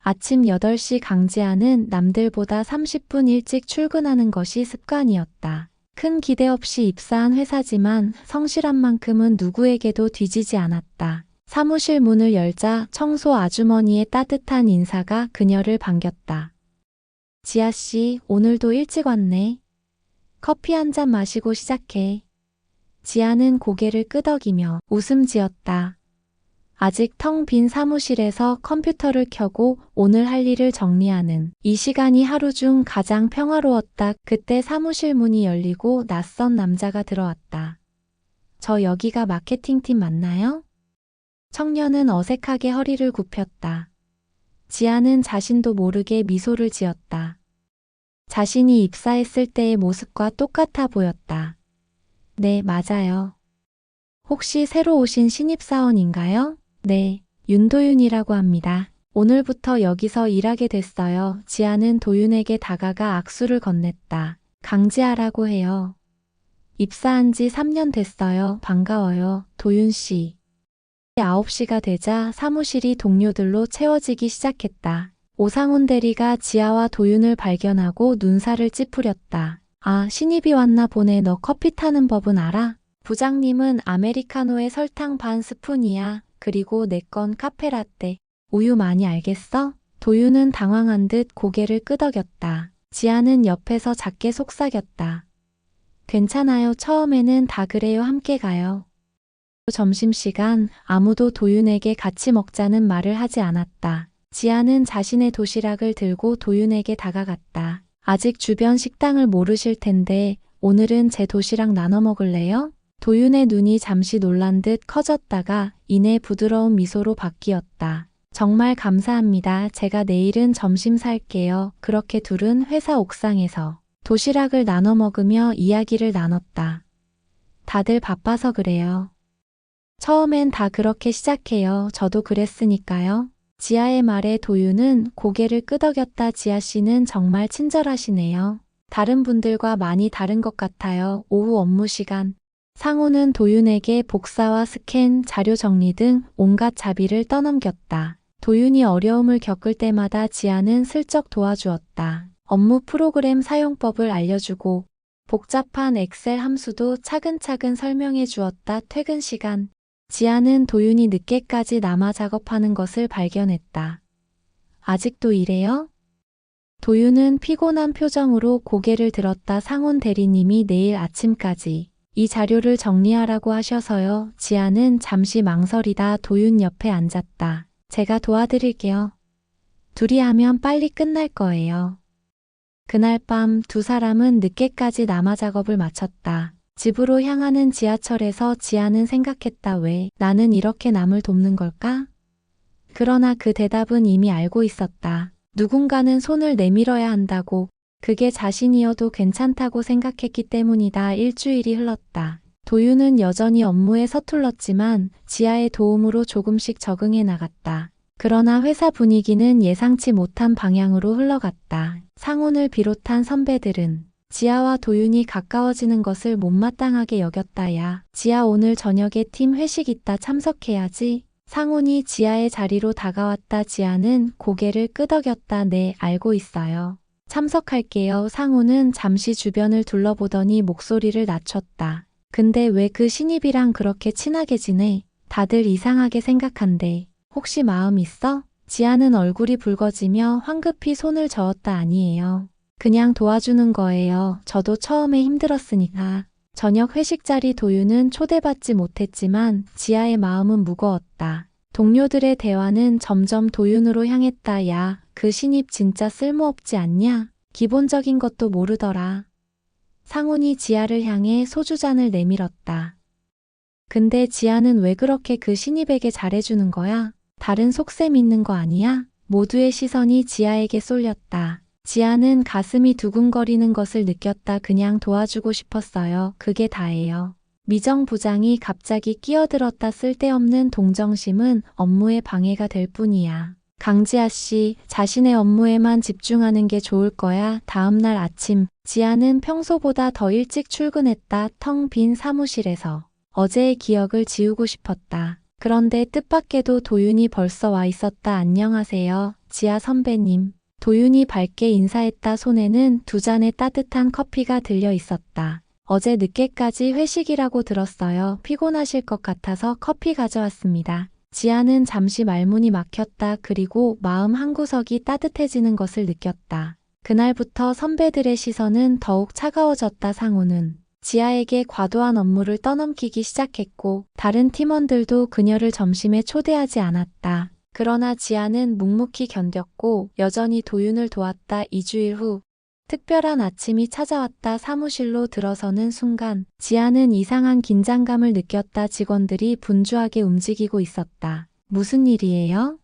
아침 8시 강지아는 남들보다 30분 일찍 출근하는 것이 습관이었다. 큰 기대 없이 입사한 회사지만 성실한 만큼은 누구에게도 뒤지지 않았다. 사무실 문을 열자 청소 아주머니의 따뜻한 인사가 그녀를 반겼다. 지아씨, 오늘도 일찍 왔네. 커피 한 잔 마시고 시작해. 지아는 고개를 끄덕이며 웃음 지었다. 아직 텅 빈 사무실에서 컴퓨터를 켜고 오늘 할 일을 정리하는 이 시간이 하루 중 가장 평화로웠다. 그때 사무실 문이 열리고 낯선 남자가 들어왔다. 저 여기가 마케팅팀 맞나요? 청년은 어색하게 허리를 굽혔다. 지아는 자신도 모르게 미소를 지었다. 자신이 입사했을 때의 모습과 똑같아 보였다. 네, 맞아요. 혹시 새로 오신 신입사원인가요? 네, 윤도윤이라고 합니다. 오늘부터 여기서 일하게 됐어요. 지아는 도윤에게 다가가 악수를 건넸다. 강지아라고 해요. 입사한 지 3년 됐어요. 반가워요, 도윤 씨. 9시가 되자 사무실이 동료들로 채워지기 시작했다. 오상훈 대리가 지아와 도윤을 발견하고 눈살을 찌푸렸다. 아, 신입이 왔나 보네. 너 커피 타는 법은 알아? 부장님은 아메리카노에 설탕 반 스푼이야. 그리고 내 건 카페라떼. 우유 많이 알겠어? 도윤은 당황한 듯 고개를 끄덕였다. 지아는 옆에서 작게 속삭였다. 괜찮아요. 처음에는 다 그래요. 함께 가요. 점심시간 아무도 도윤에게 같이 먹자는 말을 하지 않았다. 지아는 자신의 도시락을 들고 도윤에게 다가갔다. 아직 주변 식당을 모르실 텐데 오늘은 제 도시락 나눠 먹을래요? 도윤의 눈이 잠시 놀란 듯 커졌다가 이내 부드러운 미소로 바뀌었다. 정말 감사합니다. 제가 내일은 점심 살게요. 그렇게 둘은 회사 옥상에서 도시락을 나눠 먹으며 이야기를 나눴다. 다들 바빠서 그래요. 처음엔 다 그렇게 시작해요. 저도 그랬으니까요. 지아의 말에 도윤은 고개를 끄덕였다. 지아 씨는 정말 친절하시네요. 다른 분들과 많이 다른 것 같아요. 오후 업무 시간. 상호는 도윤에게 복사와 스캔, 자료 정리 등 온갖 자비를 떠넘겼다. 도윤이 어려움을 겪을 때마다 지아는 슬쩍 도와주었다. 업무 프로그램 사용법을 알려주고 복잡한 엑셀 함수도 차근차근 설명해 주었다. 퇴근 시간. 지아는 도윤이 늦게까지 남아 작업하는 것을 발견했다. 아직도 이래요? 도윤은 피곤한 표정으로 고개를 들었다. 상훈 대리님이 내일 아침까지 이 자료를 정리하라고 하셔서요. 지아는 잠시 망설이다 도윤 옆에 앉았다. 제가 도와드릴게요. 둘이 하면 빨리 끝날 거예요. 그날 밤 두 사람은 늦게까지 남아 작업을 마쳤다. 집으로 향하는 지하철에서 지아는 생각했다. 왜 나는 이렇게 남을 돕는 걸까? 그러나 그 대답은 이미 알고 있었다. 누군가는 손을 내밀어야 한다고, 그게 자신이어도 괜찮다고 생각했기 때문이다. 일주일이 흘렀다. 도윤은 여전히 업무에 서툴렀지만 지아의 도움으로 조금씩 적응해 나갔다. 그러나 회사 분위기는 예상치 못한 방향으로 흘러갔다. 상훈을 비롯한 선배들은 지아와 도윤이 가까워지는 것을 못마땅하게 여겼다. 야, 지아 오늘 저녁에 팀 회식 있다. 참석해야지. 상훈이 지아의 자리로 다가왔다. 지아는 고개를 끄덕였다. 네, 알고 있어요. 참석할게요. 상훈은 잠시 주변을 둘러보더니 목소리를 낮췄다. 근데 왜 그 신입이랑 그렇게 친하게 지내? 다들 이상하게 생각한대. 혹시 마음 있어? 지아는 얼굴이 붉어지며 황급히 손을 저었다. 아니에요. 그냥 도와주는 거예요. 저도 처음에 힘들었으니까. 저녁 회식 자리. 도윤은 초대받지 못했지만 지아의 마음은 무거웠다. 동료들의 대화는 점점 도윤으로 향했다. 야, 그 신입 진짜 쓸모없지 않냐? 기본적인 것도 모르더라. 상훈이 지아를 향해 소주잔을 내밀었다. 근데 지아는 왜 그렇게 그 신입에게 잘해주는 거야? 다른 속셈 있는 거 아니야? 모두의 시선이 지아에게 쏠렸다. 지아는 가슴이 두근거리는 것을 느꼈다. 그냥 도와주고 싶었어요. 그게 다예요. 미정 부장이 갑자기 끼어들었다. 쓸데없는 동정심은 업무에 방해가 될 뿐이야. 강지아 씨, 자신의 업무에만 집중하는 게 좋을 거야. 다음 날 아침, 지아는 평소보다 더 일찍 출근했다. 텅 빈 사무실에서 어제의 기억을 지우고 싶었다. 그런데 뜻밖에도 도윤이 벌써 와 있었다. 안녕하세요. 지아 선배님. 도윤이 밝게 인사했다. 손에는 두 잔의 따뜻한 커피가 들려 있었다. 어제 늦게까지 회식이라고 들었어요. 피곤하실 것 같아서 커피 가져왔습니다. 지아는 잠시 말문이 막혔다. 그리고 마음 한구석이 따뜻해지는 것을 느꼈다. 그날부터 선배들의 시선은 더욱 차가워졌다. 상우는 지아에게 과도한 업무를 떠넘기기 시작했고 다른 팀원들도 그녀를 점심에 초대하지 않았다. 그러나 지아는 묵묵히 견뎠고 여전히 도윤을 도왔다. 2주일 후 특별한 아침이 찾아왔다. 사무실로 들어서는 순간 지아는 이상한 긴장감을 느꼈다. 직원들이 분주하게 움직이고 있었다. 무슨 일이에요?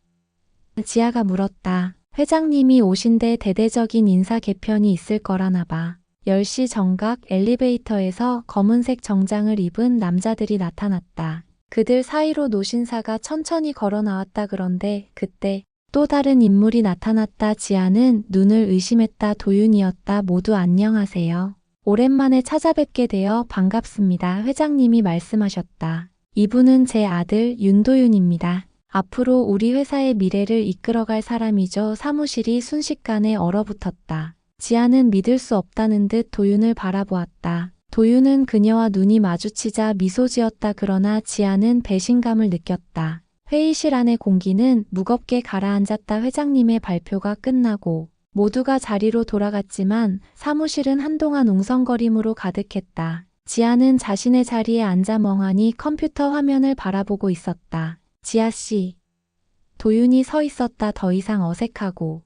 지아가 물었다. 회장님이 오신데 대대적인 인사 개편이 있을 거라나 봐. 10시 정각 엘리베이터에서 검은색 정장을 입은 남자들이 나타났다. 그들 사이로 노신사가 천천히 걸어 나왔다. 그런데 그때 또 다른 인물이 나타났다. 지아는 눈을 의심했다. 도윤이었다. 모두 안녕하세요. 오랜만에 찾아뵙게 되어 반갑습니다. 회장님이 말씀하셨다. 이분은 제 아들 윤도윤입니다. 앞으로 우리 회사의 미래를 이끌어갈 사람이죠. 사무실이 순식간에 얼어붙었다. 지아는 믿을 수 없다는 듯 도윤을 바라보았다. 도윤은 그녀와 눈이 마주치자 미소 지었다. 그러나 지아는 배신감을 느꼈다. 회의실 안의 공기는 무겁게 가라앉았다. 회장님의 발표가 끝나고 모두가 자리로 돌아갔지만 사무실은 한동안 웅성거림으로 가득했다. 지아는 자신의 자리에 앉아 멍하니 컴퓨터 화면을 바라보고 있었다. 지아 씨. 도윤이 서 있었다. 더 이상 어색하고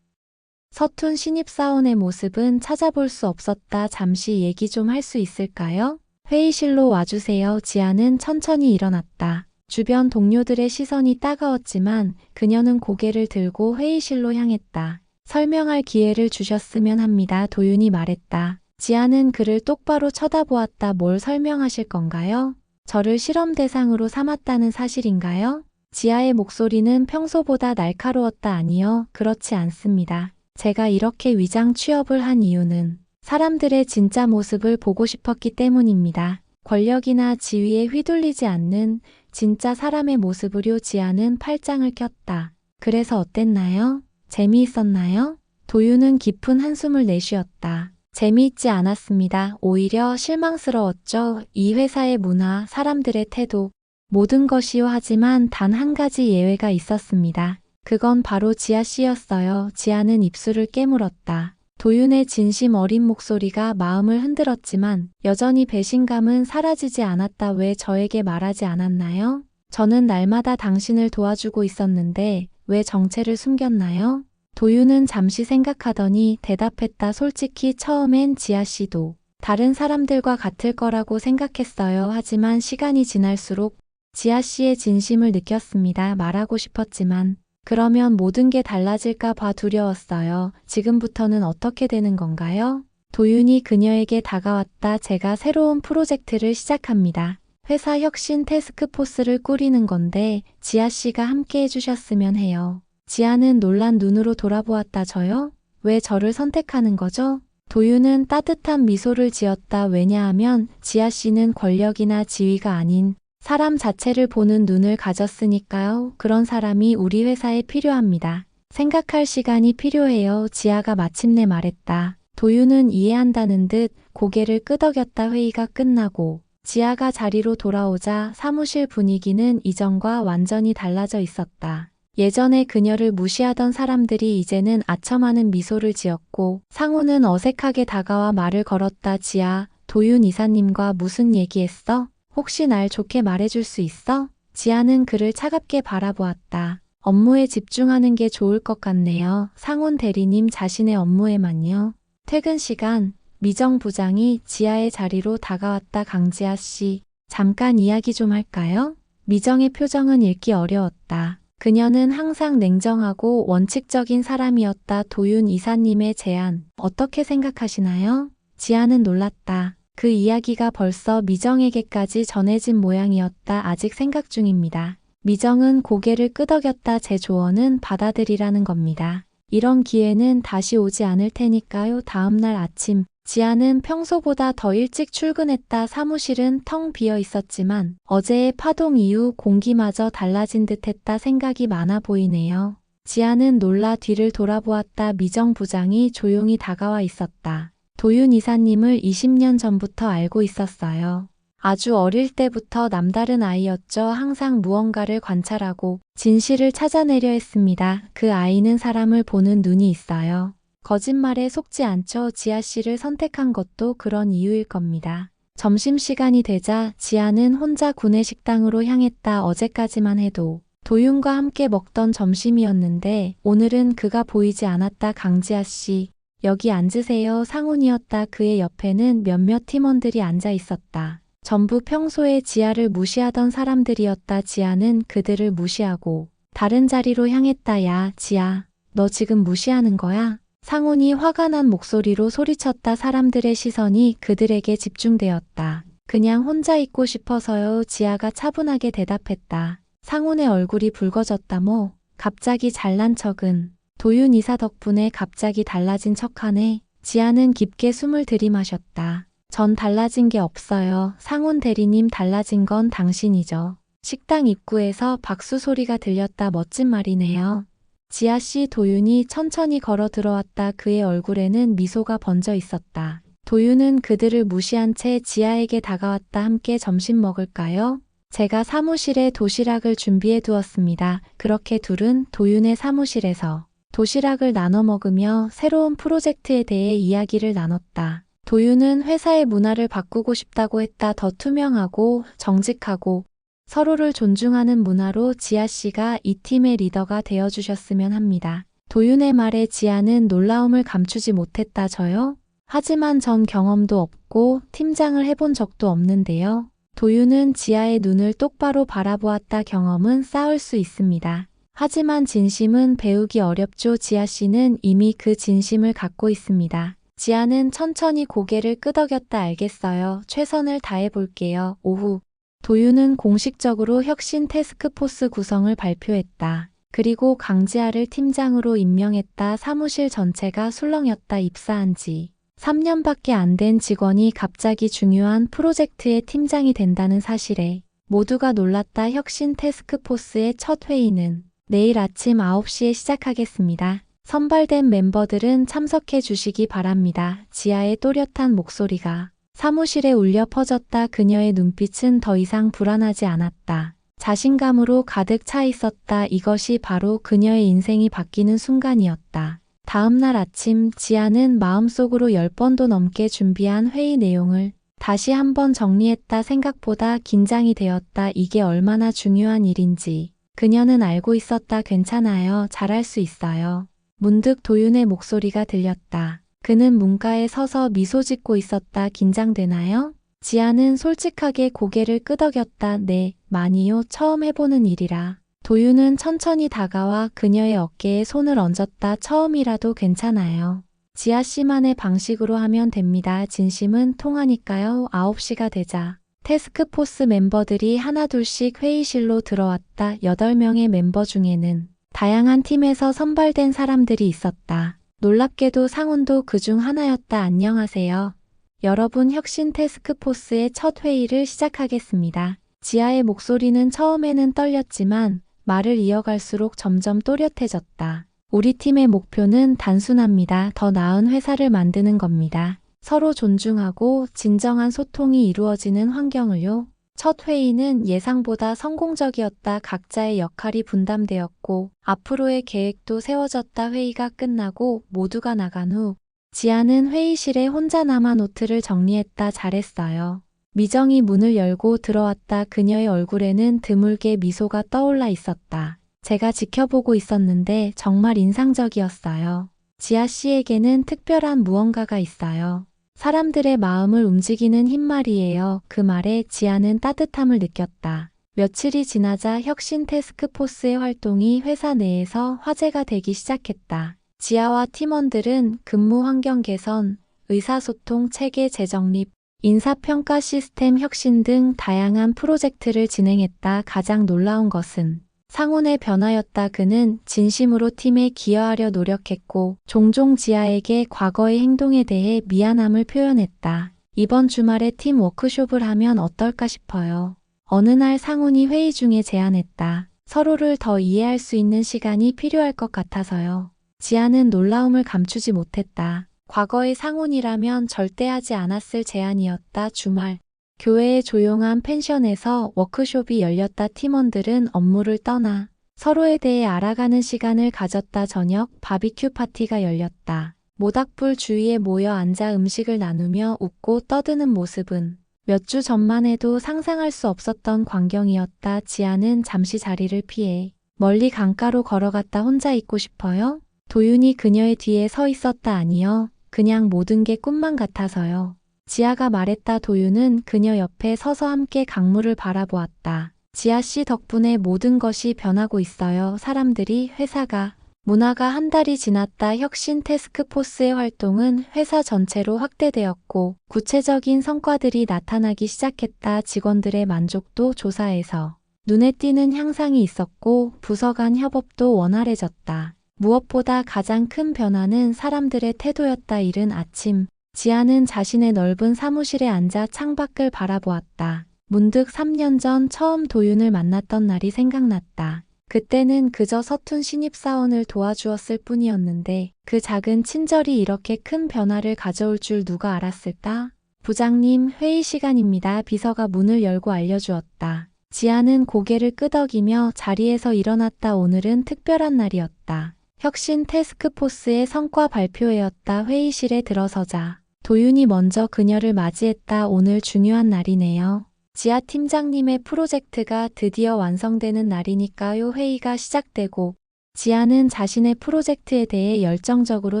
서툰 신입사원의 모습은 찾아볼 수 없었다. 잠시 얘기 좀 할 수 있을까요? 회의실로 와주세요. 지아는 천천히 일어났다. 주변 동료들의 시선이 따가웠지만 그녀는 고개를 들고 회의실로 향했다. 설명할 기회를 주셨으면 합니다. 도윤이 말했다. 지아는 그를 똑바로 쳐다보았다. 뭘 설명하실 건가요? 저를 실험 대상으로 삼았다는 사실인가요? 지아의 목소리는 평소보다 날카로웠다. 아니요, 그렇지 않습니다. 제가 이렇게 위장 취업을 한 이유는 사람들의 진짜 모습을 보고 싶었기 때문입니다. 권력이나 지위에 휘둘리지 않는 진짜 사람의 모습으로. 지아는 팔짱을 꼈다. 그래서 어땠나요? 재미있었나요? 도윤은 깊은 한숨을 내쉬었다. 재미있지 않았습니다. 오히려 실망스러웠죠. 이 회사의 문화, 사람들의 태도, 모든 것이요. 하지만 단 한 가지 예외가 있었습니다. 그건 바로 지아 씨였어요. 지아는 입술을 깨물었다. 도윤의 진심 어린 목소리가 마음을 흔들었지만 여전히 배신감은 사라지지 않았다. 왜 저에게 말하지 않았나요? 저는 날마다 당신을 도와주고 있었는데 왜 정체를 숨겼나요? 도윤은 잠시 생각하더니 대답했다. 솔직히 처음엔 지아 씨도 다른 사람들과 같을 거라고 생각했어요. 하지만 시간이 지날수록 지아 씨의 진심을 느꼈습니다. 말하고 싶었지만 그러면 모든 게 달라질까 봐 두려웠어요. 지금부터는 어떻게 되는 건가요? 도윤이 그녀에게 다가왔다. 제가 새로운 프로젝트를 시작합니다. 회사 혁신 태스크포스를 꾸리는 건데 지아 씨가 함께 해주셨으면 해요. 지아는 놀란 눈으로 돌아보았다. 저요? 왜 저를 선택하는 거죠? 도윤은 따뜻한 미소를 지었다. 왜냐하면 지아 씨는 권력이나 지위가 아닌 사람 자체를 보는 눈을 가졌으니까요. 그런 사람이 우리 회사에 필요합니다. 생각할 시간이 필요해요. 지아가 마침내 말했다. 도윤은 이해한다는 듯 고개를 끄덕였다. 회의가 끝나고 지아가 자리로 돌아오자 사무실 분위기는 이전과 완전히 달라져 있었다. 예전에 그녀를 무시하던 사람들이 이제는 아첨하는 미소를 지었고 상우는 어색하게 다가와 말을 걸었다. 지아, 도윤 이사님과 무슨 얘기했어? 혹시 날 좋게 말해줄 수 있어? 지아는 그를 차갑게 바라보았다. 업무에 집중하는 게 좋을 것 같네요. 상훈 대리님 자신의 업무에만요. 퇴근 시간, 미정 부장이 지아의 자리로 다가왔다. 강지아 씨, 잠깐 이야기 좀 할까요? 미정의 표정은 읽기 어려웠다. 그녀는 항상 냉정하고 원칙적인 사람이었다. 도윤 이사님의 제안, 어떻게 생각하시나요? 지아는 놀랐다. 그 이야기가 벌써 미정에게까지 전해진 모양이었다. 아직 생각 중입니다. 미정은 고개를 끄덕였다. 제 조언은 받아들이라는 겁니다. 이런 기회는 다시 오지 않을 테니까요. 다음 날 아침, 지아는 평소보다 더 일찍 출근했다. 사무실은 텅 비어 있었지만 어제의 파동 이후 공기마저 달라진 듯했다. 생각이 많아 보이네요. 지아는 놀라 뒤를 돌아보았다. 미정 부장이 조용히 다가와 있었다. 도윤 이사님을 20년 전부터 알고 있었어요. 아주 어릴 때부터 남다른 아이였죠. 항상 무언가를 관찰하고 진실을 찾아내려 했습니다. 그 아이는 사람을 보는 눈이 있어요. 거짓말에 속지 않죠. 지아 씨를 선택한 것도 그런 이유일 겁니다. 점심시간이 되자 지아는 혼자 구내식당으로 향했다. 어제까지만 해도 도윤과 함께 먹던 점심이었는데 오늘은 그가 보이지 않았다. 강지아 씨, 여기 앉으세요. 상훈이었다. 그의 옆에는 몇몇 팀원들이 앉아 있었다. 전부 평소에 지아를 무시하던 사람들이었다. 지아는 그들을 무시하고 다른 자리로 향했다. 야, 지아, 너 지금 무시하는 거야? 상훈이 화가 난 목소리로 소리쳤다. 사람들의 시선이 그들에게 집중되었다. 그냥 혼자 있고 싶어서요. 지아가 차분하게 대답했다. 상훈의 얼굴이 붉어졌다. 뭐, 갑자기 잘난 척은. 도윤 이사 덕분에 갑자기 달라진 척하네. 지아는 깊게 숨을 들이마셨다. 전 달라진 게 없어요. 상훈 대리님, 달라진 건 당신이죠. 식당 입구에서 박수 소리가 들렸다. 멋진 말이네요. 지아 씨. 도윤이 천천히 걸어 들어왔다. 그의 얼굴에는 미소가 번져 있었다. 도윤은 그들을 무시한 채 지아에게 다가왔다. 함께 점심 먹을까요? 제가 사무실에 도시락을 준비해 두었습니다. 그렇게 둘은 도윤의 사무실에서 도시락을 나눠 먹으며 새로운 프로젝트에 대해 이야기를 나눴다. 도윤은 회사의 문화를 바꾸고 싶다고 했다. 더 투명하고 정직하고 서로를 존중하는 문화로. 지아 씨가 이 팀의 리더가 되어주셨으면 합니다. 도윤의 말에 지아는 놀라움을 감추지 못했다. 저요? 하지만 전 경험도 없고 팀장을 해본 적도 없는데요. 도윤은 지아의 눈을 똑바로 바라보았다. 경험은 쌓을 수 있습니다. 하지만 진심은 배우기 어렵죠. 지아 씨는 이미 그 진심을 갖고 있습니다. 지아는 천천히 고개를 끄덕였다. 알겠어요. 최선을 다해 볼게요. 오후, 도윤은 공식적으로 혁신 태스크포스 구성을 발표했다. 그리고 강지아를 팀장으로 임명했다. 사무실 전체가 술렁였다. 입사한 지 3년밖에 안 된 직원이 갑자기 중요한 프로젝트의 팀장이 된다는 사실에 모두가 놀랐다. 혁신 태스크포스의 첫 회의는 내일 아침 9시에 시작하겠습니다. 선발된 멤버들은 참석해 주시기 바랍니다. 지아의 또렷한 목소리가 사무실에 울려 퍼졌다. 그녀의 눈빛은 더 이상 불안하지 않았다. 자신감으로 가득 차 있었다. 이것이 바로 그녀의 인생이 바뀌는 순간이었다. 다음 날 아침 지아는 마음속으로 10번도 넘게 준비한 회의 내용을 다시 한번 정리했다. 생각보다 긴장이 되었다. 이게 얼마나 중요한 일인지 그녀는 알고 있었다. 괜찮아요. 잘할 수 있어요. 문득 도윤의 목소리가 들렸다. 그는 문가에 서서 미소 짓고 있었다. 긴장되나요? 지아는 솔직하게 고개를 끄덕였다. 네, 많이요. 처음 해보는 일이라. 도윤은 천천히 다가와 그녀의 어깨에 손을 얹었다. 처음이라도 괜찮아요. 지아 씨만의 방식으로 하면 됩니다. 진심은 통하니까요. 9시가 되자 태스크포스 멤버들이 하나둘씩 회의실로 들어왔다. 8명의 멤버 중에는 다양한 팀에서 선발된 사람들이 있었다. 놀랍게도 상훈도 그중 하나였다. 안녕하세요. 여러분, 혁신 태스크포스의 첫 회의를 시작하겠습니다. 지아의 목소리는 처음에는 떨렸지만 말을 이어갈수록 점점 또렷해졌다. 우리 팀의 목표는 단순합니다. 더 나은 회사를 만드는 겁니다. 서로 존중하고 진정한 소통이 이루어지는 환경을요. 첫 회의는 예상보다 성공적이었다. 각자의 역할이 분담되었고 앞으로의 계획도 세워졌다. 회의가 끝나고 모두가 나간 후 지아는 회의실에 혼자 남아 노트를 정리했다. 잘했어요. 미정이 문을 열고 들어왔다. 그녀의 얼굴에는 드물게 미소가 떠올라 있었다. 제가 지켜보고 있었는데 정말 인상적이었어요. 지아 씨에게는 특별한 무언가가 있어요. 사람들의 마음을 움직이는 힘 말이에요. 그 말에 지아는 따뜻함을 느꼈다. 며칠이 지나자 혁신 태스크포스의 활동이 회사 내에서 화제가 되기 시작했다. 지아와 팀원들은 근무 환경 개선, 의사소통 체계 재정립, 인사평가 시스템 혁신 등 다양한 프로젝트를 진행했다. 가장 놀라운 것은 상훈의 변화였다. 그는 진심으로 팀에 기여하려 노력했고 종종 지아에게 과거의 행동에 대해 미안함을 표현했다. 이번 주말에 팀 워크숍을 하면 어떨까 싶어요. 어느 날 상훈이 회의 중에 제안했다. 서로를 더 이해할 수 있는 시간이 필요할 것 같아서요. 지아는 놀라움을 감추지 못했다. 과거의 상훈이라면 절대 하지 않았을 제안이었다. 주말. 교회의 조용한 펜션에서 워크숍이 열렸다. 팀원들은 업무를 떠나 서로에 대해 알아가는 시간을 가졌다. 저녁 바비큐 파티가 열렸다. 모닥불 주위에 모여 앉아 음식을 나누며 웃고 떠드는 모습은 몇 주 전만 해도 상상할 수 없었던 광경이었다. 지아는 잠시 자리를 피해 멀리 강가로 걸어갔다. 혼자 있고 싶어요? 도윤이 그녀의 뒤에 서 있었다. 아니요. 그냥 모든 게 꿈만 같아서요. 지아가 말했다. 도윤은 그녀 옆에 서서 함께 강물을 바라보았다. 지아 씨 덕분에 모든 것이 변하고 있어요. 사람들이, 회사가, 문화가 한 달이 지났다. 혁신 태스크포스의 활동은 회사 전체로 확대되었고 구체적인 성과들이 나타나기 시작했다. 직원들의 만족도 조사에서 눈에 띄는 향상이 있었고 부서 간 협업도 원활해졌다. 무엇보다 가장 큰 변화는 사람들의 태도였다. 이른 아침, 지아는 자신의 넓은 사무실에 앉아 창밖을 바라보았다. 문득 3년 전 처음 도윤을 만났던 날이 생각났다. 그때는 그저 서툰 신입사원을 도와주었을 뿐이었는데 그 작은 친절이 이렇게 큰 변화를 가져올 줄 누가 알았을까? 부장님, 회의 시간입니다. 비서가 문을 열고 알려주었다. 지아는 고개를 끄덕이며 자리에서 일어났다. 오늘은 특별한 날이었다. 혁신 태스크포스의 성과 발표회였다. 회의실에 들어서자 도윤이 먼저 그녀를 맞이했다. 오늘 중요한 날이네요. 지아 팀장님의 프로젝트가 드디어 완성되는 날이니까요. 회의가 시작되고 지아는 자신의 프로젝트에 대해 열정적으로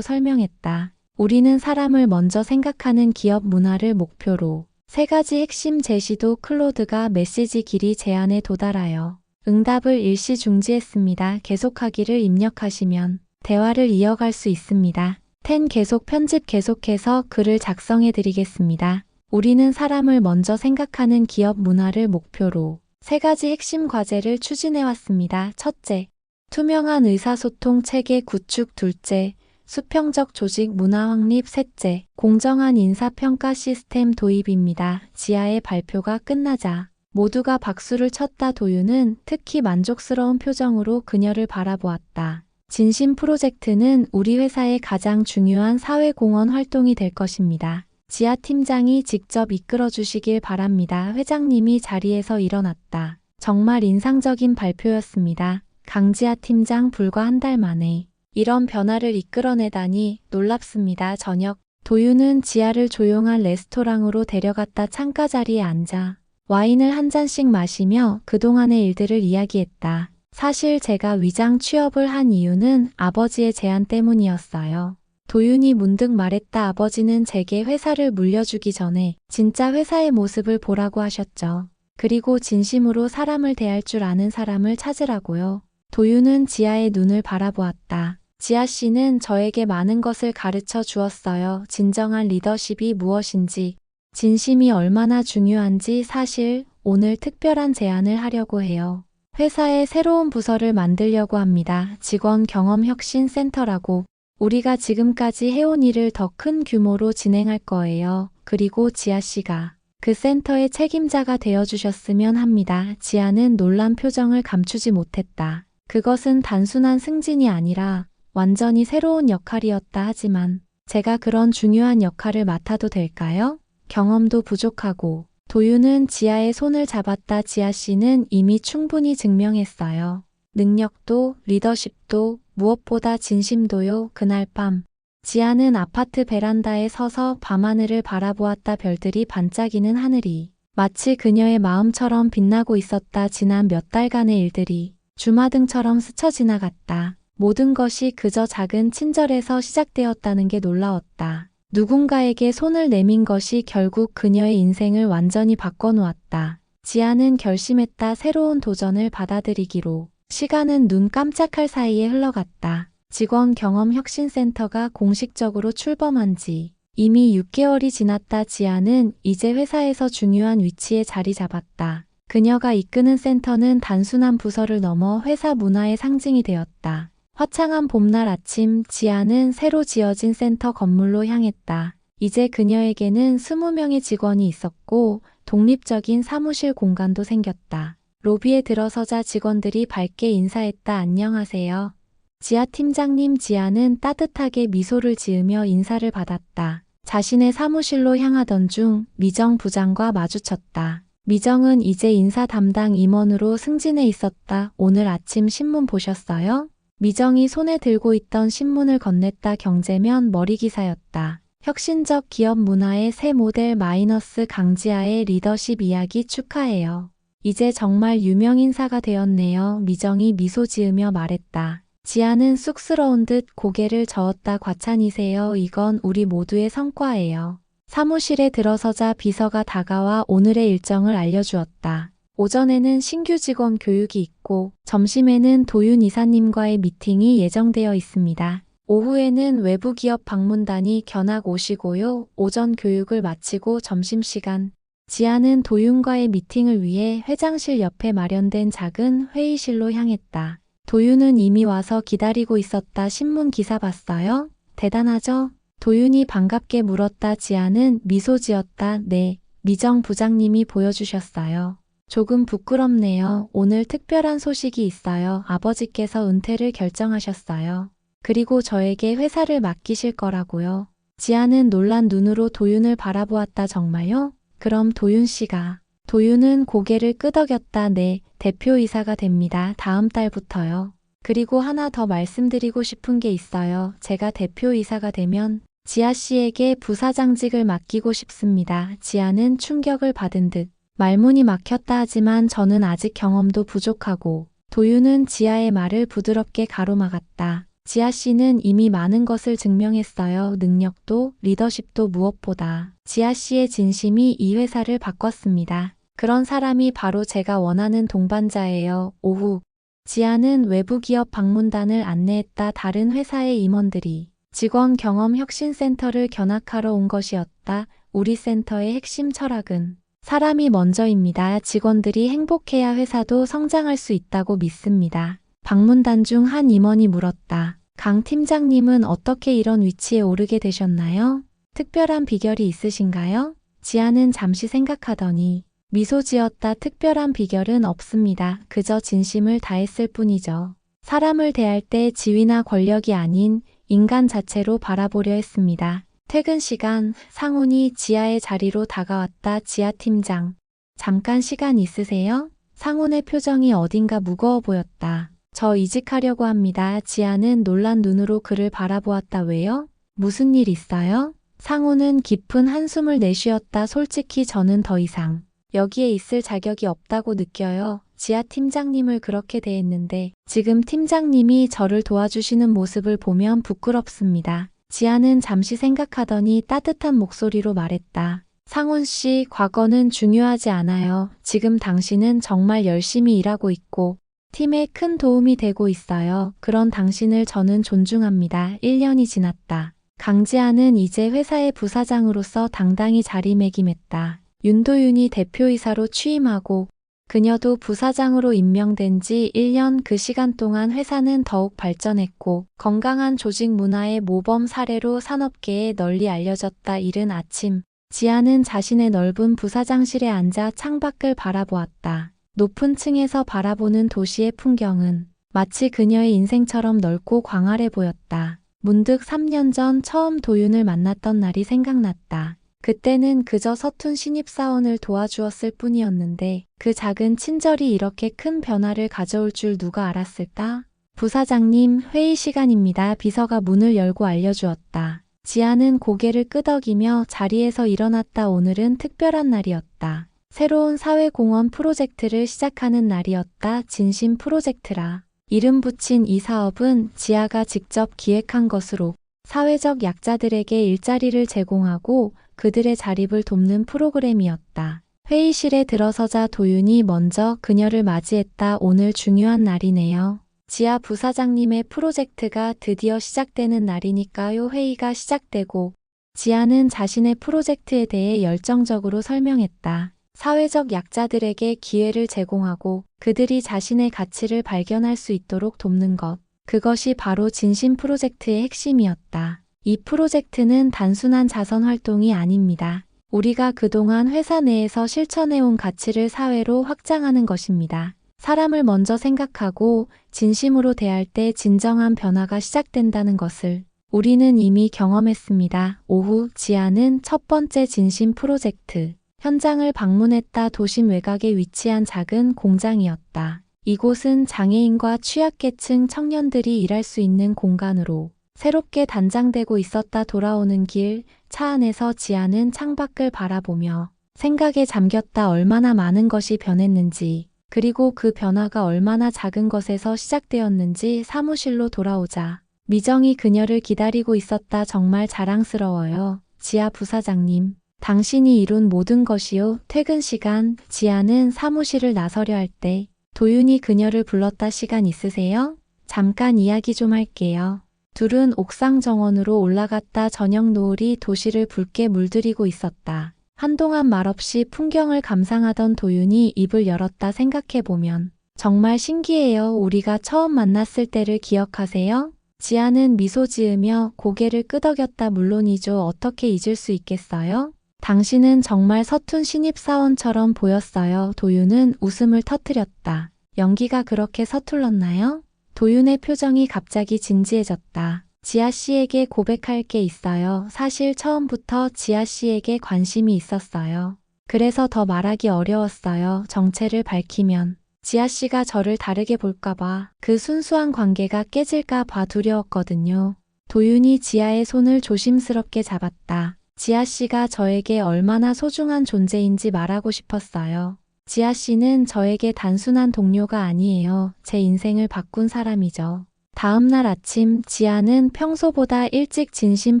설명했다. 우리는 사람을 먼저 생각하는 기업 문화를 목표로 3가지 핵심 제시도 클로드가 메시지 길이 제안에 도달하여 응답을 일시 중지했습니다. 계속하기를 입력하시면 대화를 이어갈 수 있습니다. 10 계속 편집 계속해서 글을 작성해 드리겠습니다. 우리는 사람을 먼저 생각하는 기업 문화를 목표로 3가지 핵심 과제를 추진해왔습니다. 첫째, 투명한 의사소통 체계 구축. 둘째, 수평적 조직 문화 확립. 셋째, 공정한 인사평가 시스템 도입입니다. 지아의 발표가 끝나자 모두가 박수를 쳤다. 도윤은 특히 만족스러운 표정으로 그녀를 바라보았다. 진심 프로젝트는 우리 회사의 가장 중요한 사회공헌 활동이 될 것입니다. 지아 팀장이 직접 이끌어 주시길 바랍니다. 회장님이 자리에서 일어났다. 정말 인상적인 발표였습니다. 강지아 팀장, 불과 한 달 만에 이런 변화를 이끌어내다니 놀랍습니다. 저녁, 도윤은 지아를 조용한 레스토랑으로 데려갔다. 창가 자리에 앉아 와인을 한 잔씩 마시며 그동안의 일들을 이야기했다. 사실 제가 위장 취업을 한 이유는 아버지의 제안 때문이었어요. 도윤이 문득 말했다. 아버지는 제게 회사를 물려주기 전에 진짜 회사의 모습을 보라고 하셨죠. 그리고 진심으로 사람을 대할 줄 아는 사람을 찾으라고요. 도윤은 지아의 눈을 바라보았다. 지아 씨는 저에게 많은 것을 가르쳐 주었어요. 진정한 리더십이 무엇인지, 진심이 얼마나 중요한지. 사실 오늘 특별한 제안을 하려고 해요. 회사에 새로운 부서를 만들려고 합니다. 직원 경험 혁신 센터라고. 우리가 지금까지 해온 일을 더 큰 규모로 진행할 거예요. 그리고 지아 씨가 그 센터의 책임자가 되어주셨으면 합니다. 지아는 놀란 표정을 감추지 못했다. 그것은 단순한 승진이 아니라 완전히 새로운 역할이었다. 하지만 제가 그런 중요한 역할을 맡아도 될까요? 경험도 부족하고. 도윤은 지아의 손을 잡았다. 지아 씨는 이미 충분히 증명했어요. 능력도, 리더십도, 무엇보다 진심도요. 그날 밤, 지아는 아파트 베란다에 서서 밤하늘을 바라보았다. 별들이 반짝이는 하늘이 마치 그녀의 마음처럼 빛나고 있었다. 지난 몇 달간의 일들이 주마등처럼 스쳐 지나갔다. 모든 것이 그저 작은 친절에서 시작되었다는 게 놀라웠다. 누군가에게 손을 내민 것이 결국 그녀의 인생을 완전히 바꿔놓았다. 지아는 결심했다. 새로운 도전을 받아들이기로. 시간은 눈 깜짝할 사이에 흘러갔다. 직원 경험 혁신센터가 공식적으로 출범한 지 이미 6개월이 지났다. 지아는 이제 회사에서 중요한 위치에 자리 잡았다. 그녀가 이끄는 센터는 단순한 부서를 넘어 회사 문화의 상징이 되었다. 화창한 봄날 아침, 지아는 새로 지어진 센터 건물로 향했다. 이제 그녀에게는 20명의 직원이 있었고 독립적인 사무실 공간도 생겼다. 로비에 들어서자 직원들이 밝게 인사했다. 안녕하세요. 지아 팀장님. 지아는 따뜻하게 미소를 지으며 인사를 받았다. 자신의 사무실로 향하던 중 미정 부장과 마주쳤다. 미정은 이제 인사 담당 임원으로 승진해 있었다. 오늘 아침 신문 보셨어요? 미정이 손에 들고 있던 신문을 건넸다. 경제면 머리 기사였다. 혁신적 기업 문화의 새 모델 마이너스 강지아의 리더십 이야기 축하해요. 이제 정말 유명 인사가 되었네요. 미정이 미소 지으며 말했다. 지아는 쑥스러운 듯 고개를 저었다. 과찬이세요. 이건 우리 모두의 성과예요. 사무실에 들어서자 비서가 다가와 오늘의 일정을 알려주었다. 오전에는 신규 직원 교육이 있고 점심에는 도윤 이사님과의 미팅이 예정되어 있습니다. 오후에는 외부 기업 방문단이 견학 오시고요. 오전 교육을 마치고 점심시간 지아는 도윤과의 미팅을 위해 회장실 옆에 마련된 작은 회의실로 향했다. 도윤은 이미 와서 기다리고 있었다. 신문 기사 봤어요? 대단하죠? 도윤이 반갑게 물었다. 지아는 미소 지었다. 네, 미정 부장님이 보여주셨어요. 조금 부끄럽네요. 오늘 특별한 소식이 있어요. 아버지께서 은퇴를 결정하셨어요. 그리고 저에게 회사를 맡기실 거라고요. 지아는 놀란 눈으로 도윤을 바라보았다. 정말요? 그럼 도윤 씨가. 도윤은 고개를 끄덕였다. 네, 대표이사가 됩니다. 다음 달부터요. 그리고 하나 더 말씀드리고 싶은 게 있어요. 제가 대표이사가 되면 지아 씨에게 부사장직을 맡기고 싶습니다. 지아는 충격을 받은 듯 말문이 막혔다. 하지만 저는 아직 경험도 부족하고 도윤은 지아의 말을 부드럽게 가로막았다. 지아 씨는 이미 많은 것을 증명했어요. 능력도 리더십도 무엇보다 지아 씨의 진심이 이 회사를 바꿨습니다. 그런 사람이 바로 제가 원하는 동반자예요. 오후 지아는 외부 기업 방문단을 안내했다. 다른 회사의 임원들이 직원 경험 혁신센터를 견학하러 온 것이었다. 우리 센터의 핵심 철학은 사람이 먼저입니다. 직원들이 행복해야 회사도 성장할 수 있다고 믿습니다. 방문단 중 한 임원이 물었다. 강 팀장님은 어떻게 이런 위치에 오르게 되셨나요? 특별한 비결이 있으신가요? 지아는 잠시 생각하더니 미소 지었다. 특별한 비결은 없습니다. 그저 진심을 다했을 뿐이죠. 사람을 대할 때 지위나 권력이 아닌 인간 자체로 바라보려 했습니다. 퇴근 시간 상훈이 지아의 자리로 다가왔다. 지아 팀장, 잠깐 시간 있으세요? 상훈의 표정이 어딘가 무거워 보였다. 저 이직하려고 합니다. 지아는 놀란 눈으로 그를 바라보았다. 왜요? 무슨 일 있어요? 상훈은 깊은 한숨을 내쉬었다. 솔직히 저는 더 이상 여기에 있을 자격이 없다고 느껴요. 지아 팀장님을 그렇게 대했는데 지금 팀장님이 저를 도와주시는 모습을 보면 부끄럽습니다. 지아는 잠시 생각하더니 따뜻한 목소리로 말했다. 상훈 씨, 과거는 중요하지 않아요. 지금 당신은 정말 열심히 일하고 있고 팀에 큰 도움이 되고 있어요. 그런 당신을 저는 존중합니다. 1년이 지났다. 강지아는 이제 회사의 부사장으로서 당당히 자리매김했다. 윤도윤이 대표이사로 취임하고 그녀도 부사장으로 임명된 지 1년. 그 시간 동안 회사는 더욱 발전했고 건강한 조직 문화의 모범 사례로 산업계에 널리 알려졌다. 이른 아침, 지아는 자신의 넓은 부사장실에 앉아 창밖을 바라보았다. 높은 층에서 바라보는 도시의 풍경은 마치 그녀의 인생처럼 넓고 광활해 보였다. 문득 3년 전 처음 도윤을 만났던 날이 생각났다. 그때는 그저 서툰 신입사원을 도와주었을 뿐이었는데 그 작은 친절이 이렇게 큰 변화를 가져올 줄 누가 알았을까? 부사장님, 회의 시간입니다. 비서가 문을 열고 알려주었다. 지아는 고개를 끄덕이며 자리에서 일어났다. 오늘은 특별한 날이었다. 새로운 사회공헌 프로젝트를 시작하는 날이었다. 진심 프로젝트라. 이름 붙인 이 사업은 지아가 직접 기획한 것으로 사회적 약자들에게 일자리를 제공하고 그들의 자립을 돕는 프로그램이었다. 회의실에 들어서자 도윤이 먼저 그녀를 맞이했다. 오늘 중요한 날이네요. 지아 부사장님의 프로젝트가 드디어 시작되는 날이니까요. 회의가 시작되고 지아는 자신의 프로젝트에 대해 열정적으로 설명했다. 사회적 약자들에게 기회를 제공하고 그들이 자신의 가치를 발견할 수 있도록 돕는 것. 그것이 바로 진심 프로젝트의 핵심이었다. 이 프로젝트는 단순한 자선 활동이 아닙니다. 우리가 그동안 회사 내에서 실천해온 가치를 사회로 확장하는 것입니다. 사람을 먼저 생각하고 진심으로 대할 때 진정한 변화가 시작된다는 것을 우리는 이미 경험했습니다. 오후 지아는 첫 번째 진심 프로젝트 현장을 방문했다. 도심 외곽에 위치한 작은 공장이었다. 이곳은 장애인과 취약계층 청년들이 일할 수 있는 공간으로 새롭게 단장되고 있었다. 돌아오는 길, 차 안에서 지아는 창밖을 바라보며 생각에 잠겼다. 얼마나 많은 것이 변했는지, 그리고 그 변화가 얼마나 작은 것에서 시작되었는지. 사무실로 돌아오자 미정이 그녀를 기다리고 있었다. 정말 자랑스러워요. 지아 부사장님. 당신이 이룬 모든 것이요. 퇴근 시간, 지아는 사무실을 나서려 할 때 도윤이 그녀를 불렀다. 시간 있으세요? 잠깐 이야기 좀 할게요. 둘은 옥상 정원으로 올라갔다. 저녁 노을이 도시를 붉게 물들이고 있었다. 한동안 말없이 풍경을 감상하던 도윤이 입을 열었다. 생각해보면 정말 신기해요. 우리가 처음 만났을 때를 기억하세요? 지아는 미소 지으며 고개를 끄덕였다. 물론이죠. 어떻게 잊을 수 있겠어요? 당신은 정말 서툰 신입사원처럼 보였어요. 도윤은 웃음을 터뜨렸다. 연기가 그렇게 서툴렀나요? 도윤의 표정이 갑자기 진지해졌다. 지아 씨에게 고백할 게 있어요. 사실 처음부터 지아 씨에게 관심이 있었어요. 그래서 더 말하기 어려웠어요. 정체를 밝히면 지아 씨가 저를 다르게 볼까봐, 그 순수한 관계가 깨질까봐 두려웠거든요. 도윤이 지아의 손을 조심스럽게 잡았다. 지아 씨가 저에게 얼마나 소중한 존재인지 말하고 싶었어요. 지아 씨는 저에게 단순한 동료가 아니에요. 제 인생을 바꾼 사람이죠. 다음 날 아침, 지아는 평소보다 일찍 진심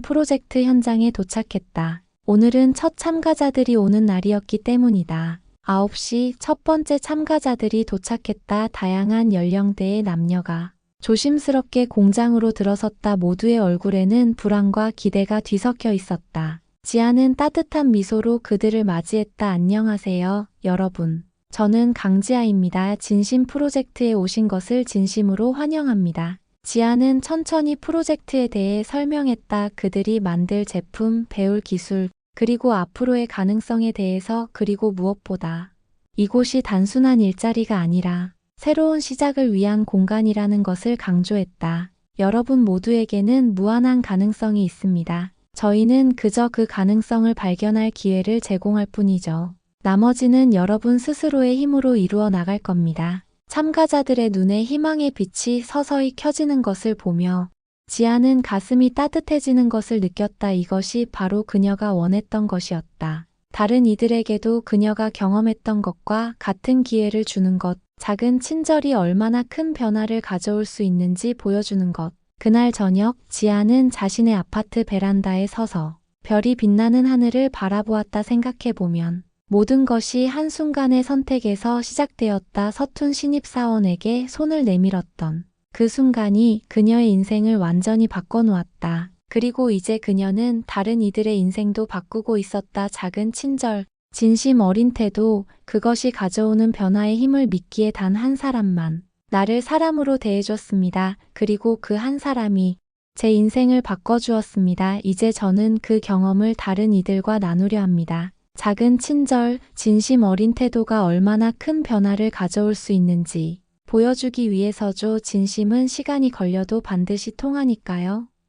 프로젝트 현장에 도착했다. 오늘은 첫 참가자들이 오는 날이었기 때문이다. 9시 첫 번째 참가자들이 도착했다. 다양한 연령대의 남녀가 조심스럽게 공장으로 들어섰다. 모두의 얼굴에는 불안과 기대가 뒤섞여 있었다. 지아는 따뜻한 미소로 그들을 맞이했다. 안녕하세요, 여러분. 저는 강지아입니다. 진심 프로젝트에 오신 것을 진심으로 환영합니다. 지아는 천천히 프로젝트에 대해 설명했다. 그들이 만들 제품, 배울 기술, 그리고 앞으로의 가능성에 대해서. 그리고 무엇보다 이곳이 단순한 일자리가 아니라 새로운 시작을 위한 공간이라는 것을 강조했다. 여러분 모두에게는 무한한 가능성이 있습니다. 저희는 그저 그 가능성을 발견할 기회를 제공할 뿐이죠. 나머지는 여러분 스스로의 힘으로 이루어 나갈 겁니다. 참가자들의 눈에 희망의 빛이 서서히 켜지는 것을 보며 지아는 가슴이 따뜻해지는 것을 느꼈다. 이것이 바로 그녀가 원했던 것이었다. 다른 이들에게도 그녀가 경험했던 것과 같은 기회를 주는 것, 작은 친절이 얼마나 큰 변화를 가져올 수 있는지 보여주는 것. 그날 저녁, 지아는 자신의 아파트 베란다에 서서 별이 빛나는 하늘을 바라보았다. 생각해보면 모든 것이 한순간의 선택에서 시작되었다. 서툰 신입사원에게 손을 내밀었던 그 순간이 그녀의 인생을 완전히 바꿔놓았다. 그리고 이제 그녀는 다른 이들의 인생도 바꾸고 있었다. 작은 친절, 진심 어린 태도, 그것이 가져오는 변화의 힘을 믿기에 단 한 사람만 나를 사람으로 대해줬습니다. 그리고 그 한 사람이 제 인생을 바꿔주었습니다. 이제 저는 그 경험을 다른 이들과 나누려 합니다. 작은 친절, 진심 어린 태도가 얼마나 큰 변화를 가져올 수 있는지 보여주기 위해서죠. 진심은 시간이 걸려도 반드시 통하니까요.